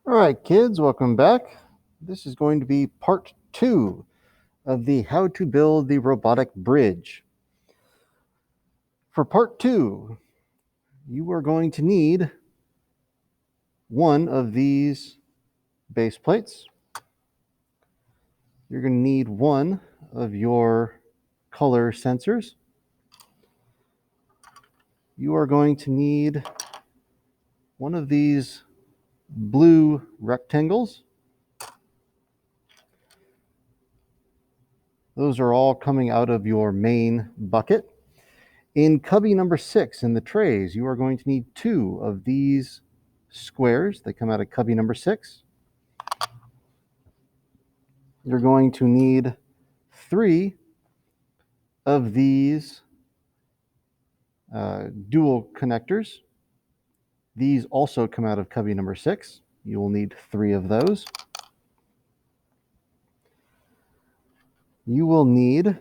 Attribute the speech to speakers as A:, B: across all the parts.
A: All right, kids, welcome back. This is going to be part 2 of the how to build the robotic bridge. For part 2, you are going to need one of these base plates. You're going to need one of your color sensors. You are going to need one of these blue rectangles. Those are all coming out of your main bucket. In cubby number 6 in the trays, you are going to need 2 of these squares. They come out of cubby number 6. You're going to need 3 of these dual connectors. These also come out of cubby number 6. You will need 3 of those. You will need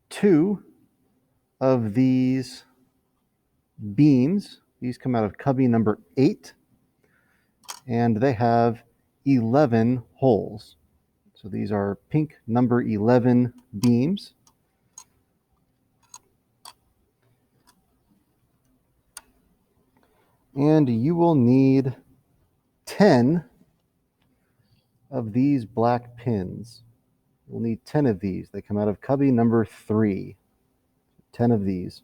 A: 2 of these beams. These come out of cubby number 8, and they have 11 holes. So these are pink number 11 beams. And you will need 10 of these black pins. We'll need 10 of these. They come out of cubby number 3. 10 of these.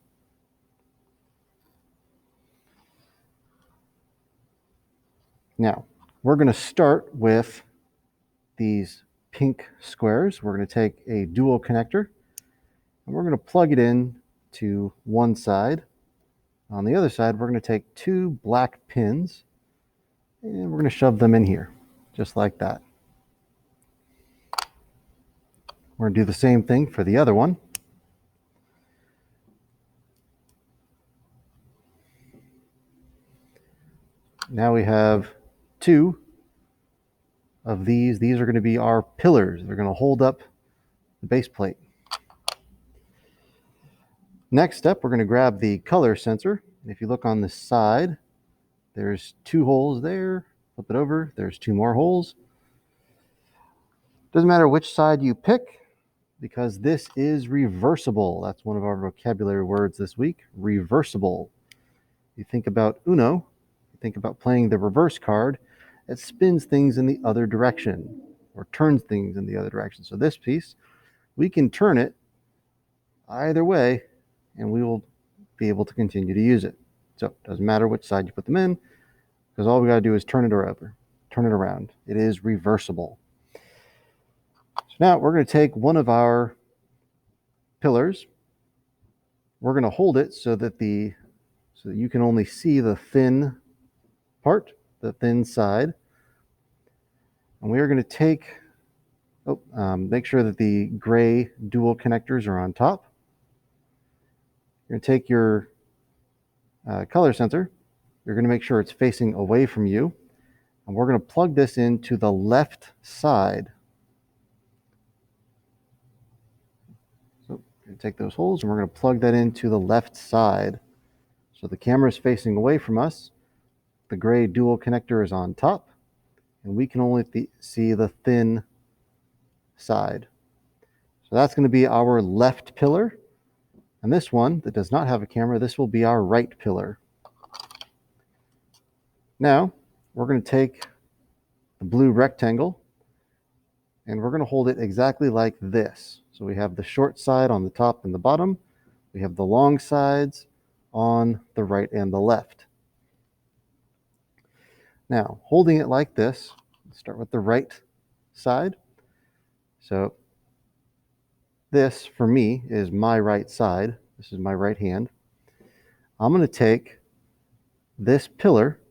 A: Now, we're going to start with these pink squares. We're going to take a dual connector and we're going to plug it in to one side. On the other side, we're going to take 2 black pins and we're going to shove them in here, just like that. We're going to do the same thing for the other one. Now we have 2 of these. These are going to be our pillars. They're going to hold up the base plate. Next step, we're going to grab the color sensor. If you look on the side, there's 2 holes there. Flip it over, there's 2 more holes. Doesn't matter which side you pick because this is reversible. That's one of our vocabulary words this week, reversible. You think about Uno, you think about playing the reverse card, it spins things in the other direction or turns things in the other direction. So this piece, we can turn it either way and we will be able to continue to use it. So it doesn't matter which side you put them in because all we got to do is turn it over, turn it around. It is reversible. So now we're going to take one of our pillars. We're going to hold it so that you can only see the thin part, the thin side. And we are going to take, make sure that the gray dual connectors are on top. You're going to take your color sensor. You're going to make sure it's facing away from you. And we're going to plug this into the left side. So we're going to take those holes and we're going to plug that into the left side. So the camera is facing away from us. The gray dual connector is on top. And we can only see the thin side. So that's going to be our left pillar. And this one that does not have a camera, this will be our right pillar. Now, we're going to take the blue rectangle and we're going to hold it exactly like this. So we have the short side on the top and the bottom. We have the long sides on the right and the left. Now, holding it like this, let's start with the right side. So this, for me, is my right side. This is my right hand. I'm going to take this pillar,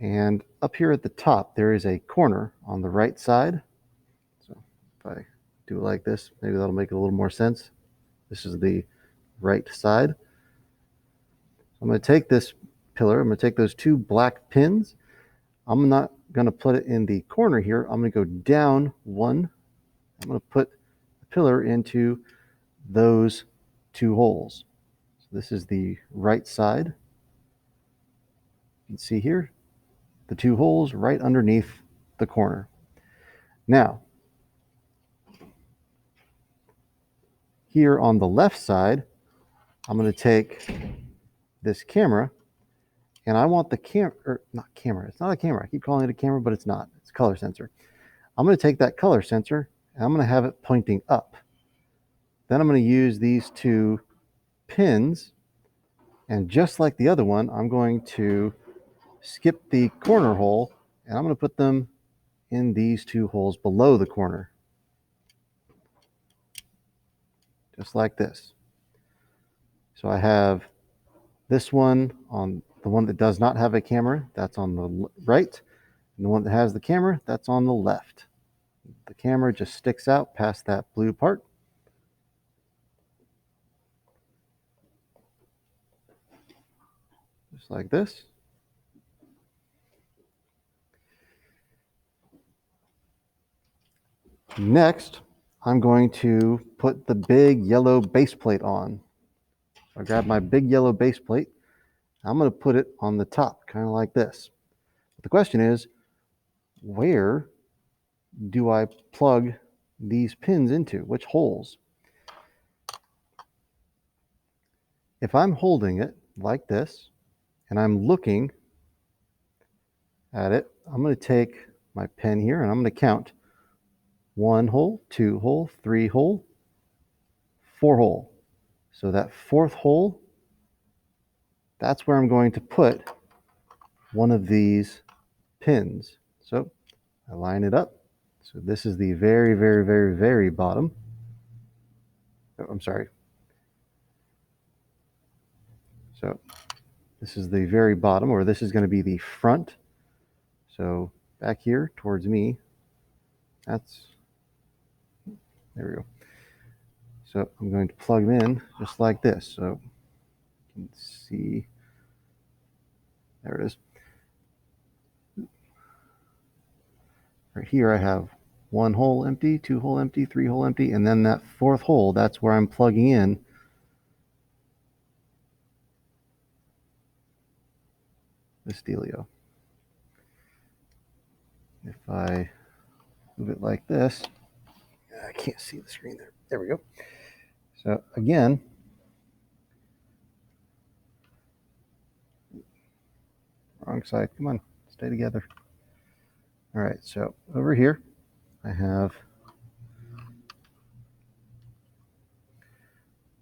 A: and up here at the top, there is a corner on the right side. So if I do it like this, maybe that'll make it a little more sense. This is the right side. I'm going to take this pillar. I'm going to take those 2 black pins. I'm not going to put it in the corner here. I'm going to go down one. I'm going to put the pillar into those 2 holes. So this is the right side. You can see here the two holes right underneath the corner. Now, here on the left side, I'm going to take this camera, and I want the not camera, it's not a camera. I keep calling it a camera, but it's not. It's a color sensor. I'm going to take that color sensor, and I'm going to have it pointing up. Then I'm going to use these two pins, and just like the other one, I'm going to skip the corner hole, and I'm going to put them in these two holes below the corner. Just like this. So I have this one on the one that does not have a camera, that's on the right, and the one that has the camera, that's on the left. The camera just sticks out past that blue part. Just like this. Next, I'm going to put the big yellow base plate on. So I grab my big yellow base plate. I'm going to put it on the top, kind of like this. But the question is, where do I plug these pins into? Which holes? If I'm holding it like this, and I'm looking at it, I'm going to take my pen here, and I'm going to count 1 hole, 2 hole, 3 hole, 4 hole. So that 4th hole, that's where I'm going to put one of these pins. So I line it up. So this is the very, very, very, very bottom. Oh, I'm sorry. So this is the very bottom, or this is going to be the front. So back here towards me, there we go. So I'm going to plug them in just like this. So you can see, there it is. Right here I have 1 hole empty, 2 hole empty, 3 hole empty, and then that 4th hole, that's where I'm plugging in this dealio. If I move it like this, I can't see the screen there. There we go. So again, wrong side. Come on, stay together. All right, so over here, I have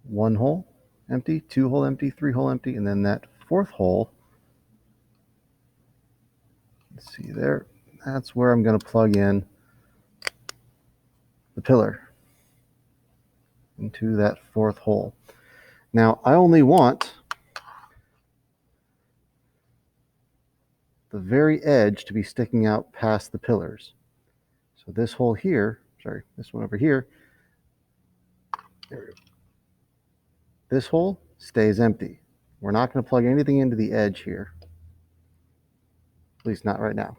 A: 1 hole empty, 2 hole empty, 3 hole empty, and then that 4th hole, let's see there, that's where I'm going to plug in the pillar into that 4th hole. Now, I only want the very edge to be sticking out past the pillars. So this hole here, sorry, this one over here, there we go. This hole stays empty. We're not going to plug anything into the edge here, at least not right now.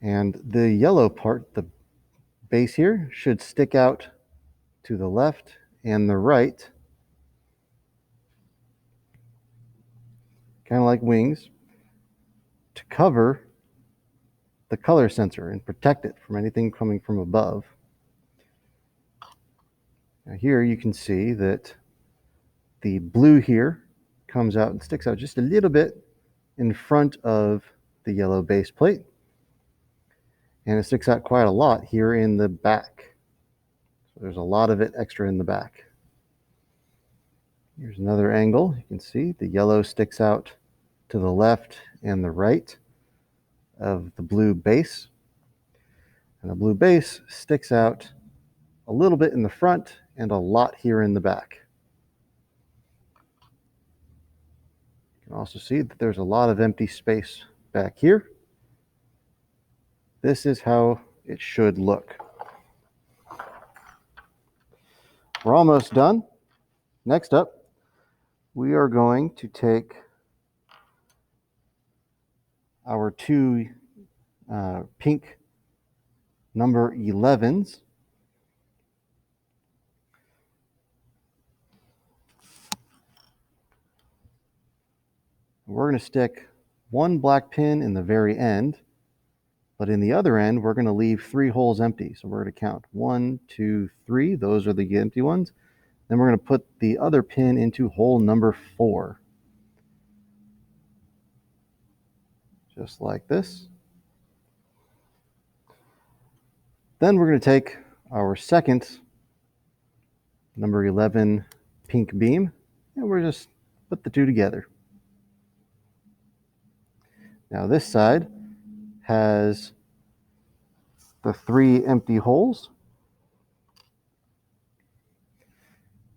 A: And the yellow part, the base here, should stick out to the left and the right, kind of like wings, to cover the color sensor and protect it from anything coming from above. Now here you can see that the blue here comes out and sticks out just a little bit in front of the yellow base plate, and it sticks out quite a lot here in the back. So there's a lot of it extra in the back. Here's another angle. You can see the yellow sticks out to the left and the right of the blue base, and the blue base sticks out a little bit in the front and a lot here in the back. You can also see that there's a lot of empty space back here. This is how it should look. We're almost done. Next up, we are going to take our two pink number 11s, We're going to stick one black pin in the very end, but in the other end, we're going to leave 3 holes empty. So we're going to count 1, 2, 3. Those are the empty ones. Then we're going to put the other pin into hole number 4. Just like this. Then we're going to take our second number 11 pink beam, and we're just put the two together. Now this side has the 3 empty holes.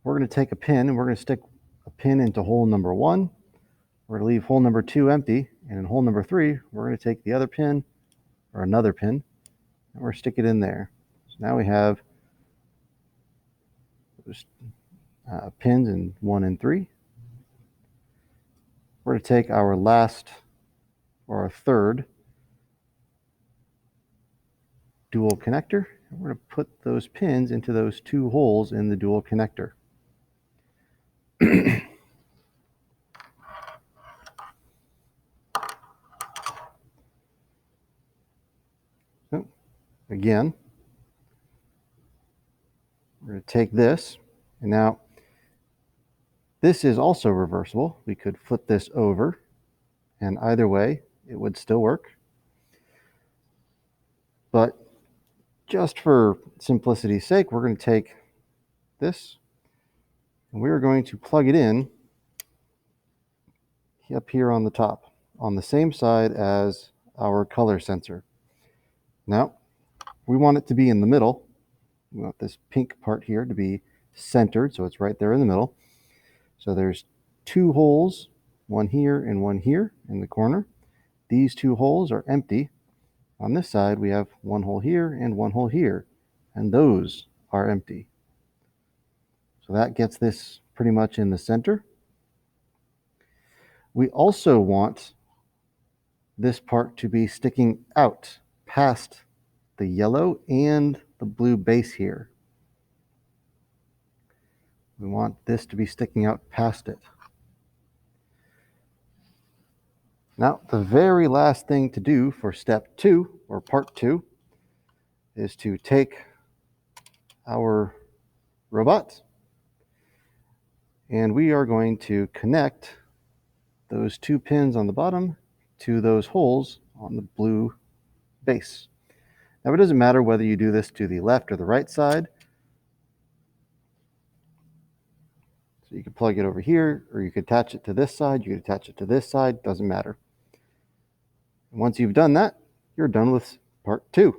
A: We're going to take a pin and we're going to stick a pin into hole number 1. We're going to leave hole number 2 empty, and in hole number 3, we're going to take the other pin, or another pin, and we're going to stick it in there. So now we have pins in 1 and 3. We're going to take our last, or our third, dual connector, and we're going to put those pins into those 2 holes in the dual connector. So, again, we're going to take this, and now this is also reversible. We could flip this over, and either way, it would still work. But just for simplicity's sake, we're going to take this, and we are going to plug it in up here on the top, on the same side as our color sensor. Now, we want it to be in the middle. We want this pink part here to be centered, so it's right there in the middle. So there's 2 holes, one here and one here in the corner. These 2 holes are empty. On this side, we have 1 hole here and 1 hole here, and those are empty. So that gets this pretty much in the center. We also want this part to be sticking out past the yellow and the blue base here. We want this to be sticking out past it. Now, the very last thing to do for step 2, or part 2, is to take our robot, and we are going to connect those 2 pins on the bottom to those holes on the blue base. Now, it doesn't matter whether you do this to the left or the right side. So you can plug it over here, or you could attach it to this side, you could attach it to this side, doesn't matter. And once you've done that, you're done with part 2.